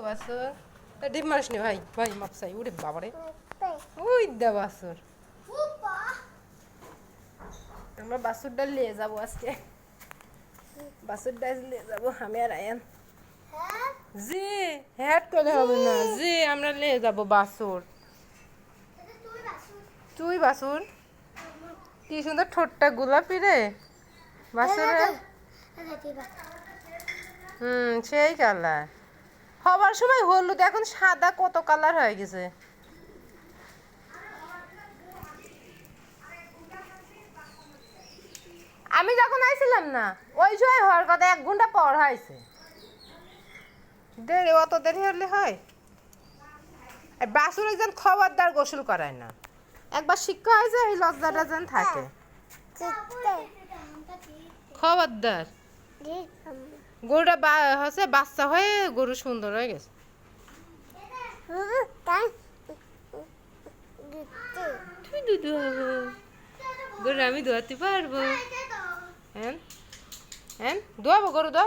বাসুর ডিম মারিস নি ভাই ভাই মাপসাই উড়ে বাবারে ওই দা বাসুর আমরা বাসুরটা নিয়ে যাবো আজকে বাসুরটা নিয়ে যাবো আমি আর আয়ান জি হ্যাট করে হবে না জি আমরা নিয়ে যাবো বাসুর তুই বাসুর কি সুন্দর ঠোঁটটা গোলাপি রে বাসুরের সেই কালার হবার সময় হলুদ এখন সাদা কত কালার হয়ে গেছে আমি যখন আইছিলাম না ওই সময় হওয়ার কথা 1 ঘন্টা পর হয়েছে দেরি অত দেরি হলে হয় আর বাসুর একজন খবরদার গোসল করায় না একবার শিক্ষা হয়েছে এই লজ্জাটা যেন থাকে খবরদার গরুটা হচ্ছে বাচ্চা হয়ে গরু সুন্দর হয়ে গেছে তুই দুধ গরু আমি দোয়াতে পারবো হ্যাঁ হ্যাঁ দোয়াবো গরু দাও